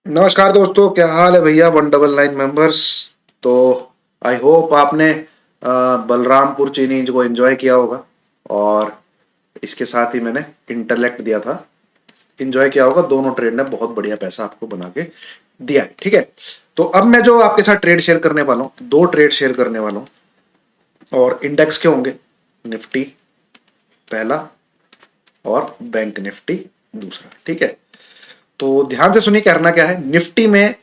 नमस्कार दोस्तों, क्या हाल है भैया 199 मेंबर्स। तो आई होप आपने बलरामपुर चीनी को एंजॉय किया होगा और इसके साथ ही मैंने इंटेलेक्ट दिया था, एंजॉय किया होगा। दोनों ट्रेड ने बहुत बढ़िया पैसा आपको बना के दिया है। ठीक है, तो अब मैं जो आपके साथ ट्रेड शेयर करने वाला हूँ, दो ट्रेड शेयर करने वाला हूँ और इंडेक्स के होंगे। निफ्टी पहला और बैंक निफ्टी दूसरा। ठीक है, तो ध्यान से सुनिए करना क्या है। निफ्टी में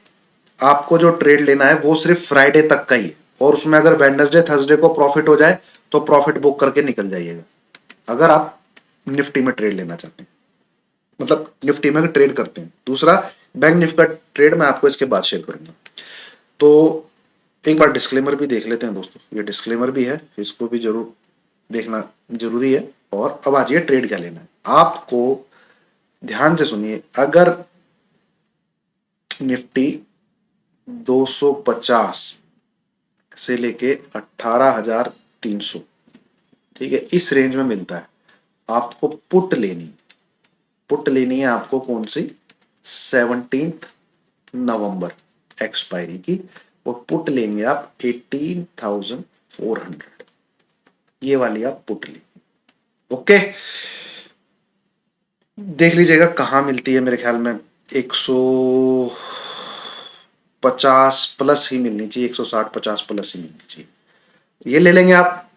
आपको जो ट्रेड लेना है वो सिर्फ फ्राइडे तक का ही है और उसमें अगर वेडनेसडे थर्सडे को प्रॉफिट हो जाए तो प्रॉफिट बुक करके निकल जाइएगा, अगर आप निफ्टी में ट्रेड लेना चाहते हैं, मतलब निफ्टी में अगर ट्रेड करते हैं। दूसरा, बैंक निफ्टी का ट्रेड मैं आपको इसके बाद शेयर करूंगा। तो एक बार डिस्क्लेमर भी देख लेते हैं दोस्तों, ये डिस्क्लेमर भी है, इसको भी जरूर देखना जरूरी है। और अब आज ये ट्रेड क्या लेना है आपको, ध्यान से सुनिए। अगर निफ्टी 250 से लेके 18,300, ठीक है, इस रेंज में मिलता है, आपको पुट लेनी है आपको कौन सी, 17 नवंबर एक्सपायरी की। और पुट लेंगे आप 18,400, ये वाली आप पुट लेंगे। ओके, देख लीजिएगा कहां मिलती है। मेरे ख्याल में 150 प्लस ही मिलनी चाहिए, 160-50 प्लस ही मिलनी चाहिए। ये ले लेंगे आप।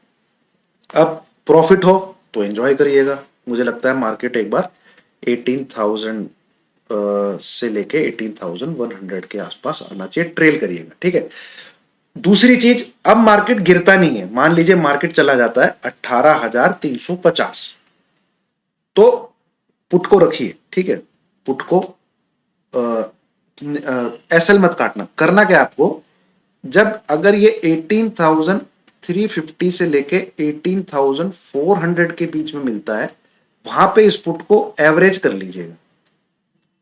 अब प्रॉफिट हो तो एंजॉय करिएगा। मुझे लगता है मार्केट एक बार 18,000 से लेके 18,100 के आसपास आना चाहिए, ट्रेल करिएगा। ठीक है, दूसरी चीज, अब मार्केट गिरता नहीं है, मान लीजिए मार्केट चला जाता है 18,350, तो पुट को रखिए। ठीक है, पुट को एसएल मत काटना। करना क्या आपको, जब अगर ये 18,350 से लेके 18,400 के बीच में मिलता है, वहां पे इस पुट को एवरेज कर लीजिएगा।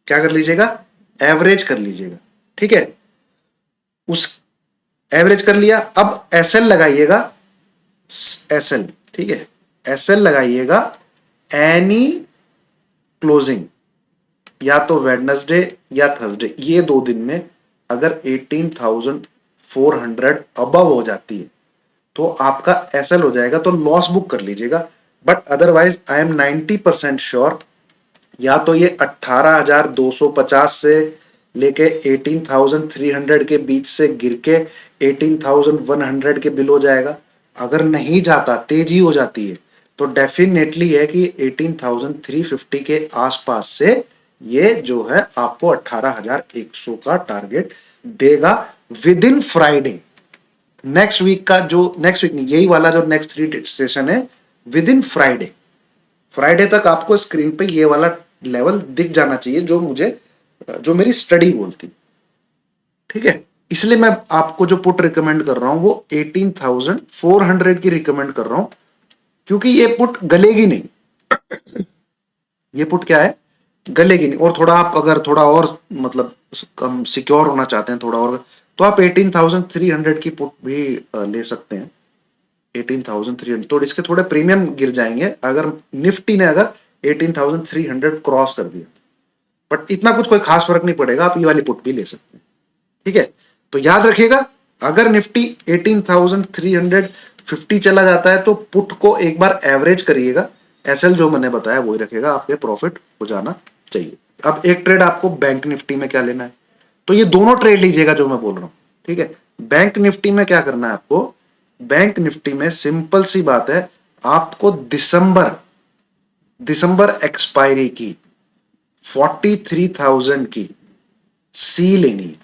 क्या कर लीजिएगा, एवरेज कर लीजिएगा। ठीक है, उस एवरेज कर लिया, अब एसएल लगाइएगा। एसएल, ठीक है, एसएल लगाइएगा एनी क्लोजिंग, या तो वेडनेसडे या थर्सडे, ये 2 दिन में अगर 18,400 अबव हो जाती है तो आपका एसएल हो जाएगा, तो लॉस बुक कर लीजिएगा। But otherwise I am 90% sure, या तो ये 18,250 से लेके 18,300 के बीच से गिर के 18,100 के बिलो जाएगा। अगर नहीं जाता, तेजी हो जाती है, तो डेफिनेटली है कि 18,350 के आसपास से ये जो है आपको 18,100 का टारगेट देगा within Friday. Next week का जो, नेक्स्ट वीक नहीं, यही वाला जो नेक्स्ट 3 सेशन है, विद इन फ्राइडे। फ्राइडे तक आपको स्क्रीन पे ये वाला लेवल दिख जाना चाहिए जो मेरी स्टडी बोलती। ठीक है, इसलिए मैं आपको जो पुट रिकमेंड कर रहा हूं वो 18,400 की रिकमेंड कर रहा हूं, क्योंकि ये पुट गलेगी नहीं। ये पुट क्या है, गलेगी नहीं। और थोड़ा आप अगर थोड़ा और मतलब कम सिक्योर होना चाहते हैं थोड़ा और, तो आप 18,300 की पुट भी ले सकते हैं। 18,300 तो इसके थोड़े प्रीमियम गिर जाएंगे अगर निफ्टी ने अगर 18,300 क्रॉस कर दिया, बट इतना कुछ कोई खास फर्क नहीं पड़ेगा, आप ये वाली पुट भी ले सकते हैं। ठीक है, तो याद रखिएगा, अगर निफ्टी 18,350 चला जाता है तो पुट को एक बार एवरेज करिएगा, एसएल जो मैंने बताया वही रखेगा, आपके प्रॉफिट हो जाना चाहिए। अब एक ट्रेड आपको बैंक निफ्टी में क्या लेना है, तो ये दोनों ट्रेड लीजिएगा जो मैं बोल रहा हूं। ठीक है, बैंक निफ्टी में क्या करना है आपको, बैंक निफ्टी में सिंपल सी बात है, आपको दिसंबर दिसंबर एक्सपायरी की 43,000 की सी लेनी है।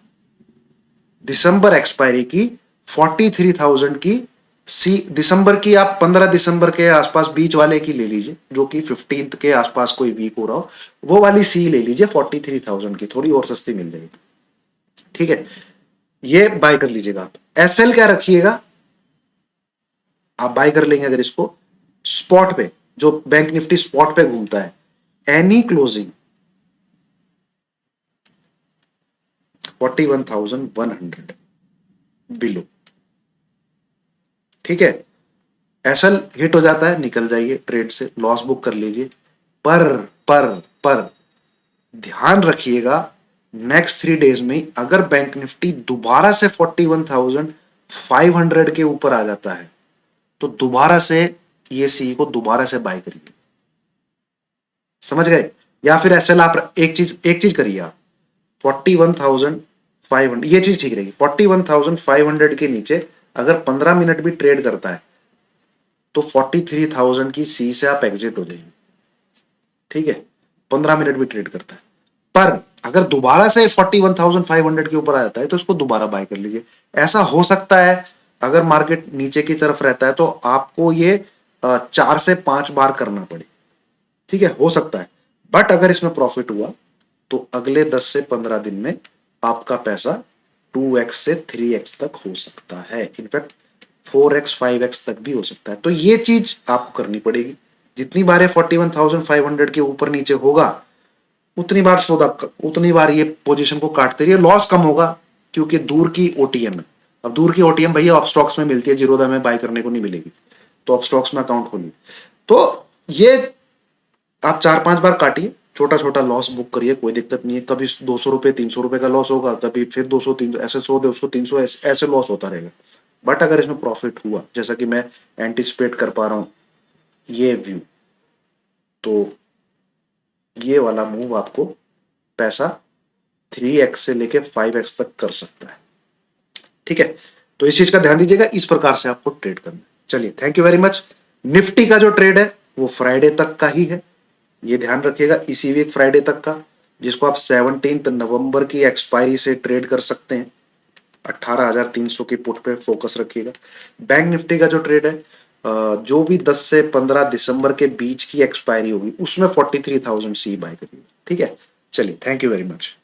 दिसंबर एक्सपायरी की 43,000 की सी, दिसंबर की आप 15 दिसंबर के आसपास बीच वाले की ले लीजिए, जो कि 15th के आसपास कोई वीक हो रहा हो, वो वाली सी ले लीजिए 43,000 की, थोड़ी और सस्ती मिल जाएगी। ठीक है, ये बाय कर लीजिएगा आप। एसएल क्या रखिएगा, आप बाय कर लेंगे अगर इसको स्पॉट पे, जो बैंक निफ्टी स्पॉट पे घूमता है, एनी क्लोजिंग 41,100 बिलो। ठीक है, एसएल हिट हो जाता है, निकल जाइए ट्रेड से, लॉस बुक कर लीजिए। पर पर पर ध्यान रखिएगा, नेक्स्ट 3 डेज में अगर बैंक निफ्टी दोबारा से 41,500 के ऊपर आ जाता है तो दोबारा से ये सी को दोबारा से बाय करिए, समझ गए? या फिर एसएल आप एक चीज करिए आप 41,500, ये चीज ठीक रहेगी। 41,500 के नीचे अगर 15 मिनट भी ट्रेड करता है तो 43,000 की सी से आप एग्जिट हो जाएंगे, ठीक है? 15 मिनट भी ट्रेड करता है, पर अगर दोबारा से 41,500 के ऊपर आ जाता है तो इसको दोबारा बाय कर लीजिए। ऐसा हो सकता है अगर मार्केट नीचे की तरफ रहता है तो आपको ये 4 से 5 बार करना पड़े, ठीक है, हो सकता है। बट अगर इसमें प्रॉफिट हुआ तो अगले 10 से 15 दिन में आपका पैसा 2x से 3x तक हो सकता है, इनफैक्ट 4x 5x तक भी हो सकता है। तो ये चीज आपको करनी पड़ेगी। जितनी बार 41,500 के ऊपर नीचे होगा उतनी बार उतनी बार ये पोजीशन को काटते रहिए, लॉस कम होगा क्योंकि दूर की ओटीएम है। अब दूर की ओटीएम भैया आप स्टॉक्स में मिलती है, जीरोधा में बाय करने को नहीं मिलेगी, तो आप स्टॉक्स में अकाउंट खोलिए। तो ये आप 4-5 बार काटिए, छोटा छोटा लॉस बुक करिए, कोई दिक्कत नहीं है। कभी 200 रुपए 300 रुपए का लॉस होगा, कभी फिर 200 300 ऐसे 100 200 300 ऐसे लॉस होता रहेगा। बट अगर इसमें प्रॉफिट हुआ जैसा कि मैं एंटिसिपेट कर पा रहा हूं ये व्यू, तो ये वाला मूव आपको पैसा 3x से लेके 5x तक कर सकता है, ठीक है? तो इस चीज का ध्यान दीजिएगा, इस प्रकार से आपको ट्रेड करना है। चलिए, thank you very much. Nifty का जो ट्रेड है वो फ्राइडे तक का ही है, ये ध्यान रखिएगा, इसी वीक फ्राइडे तक का, जिसको आप 17 नवंबर की एक्सपायरी से ट्रेड कर सकते हैं। 18,300 की पुट पे फोकस रखिएगा। बैंक निफ्टी का जो ट्रेड है जो भी 10 से 15 दिसंबर के बीच की एक्सपायरी होगी उसमें 43,000 सी बाय करिए, ठीक है? चलिए, थैंक यू वेरी मच।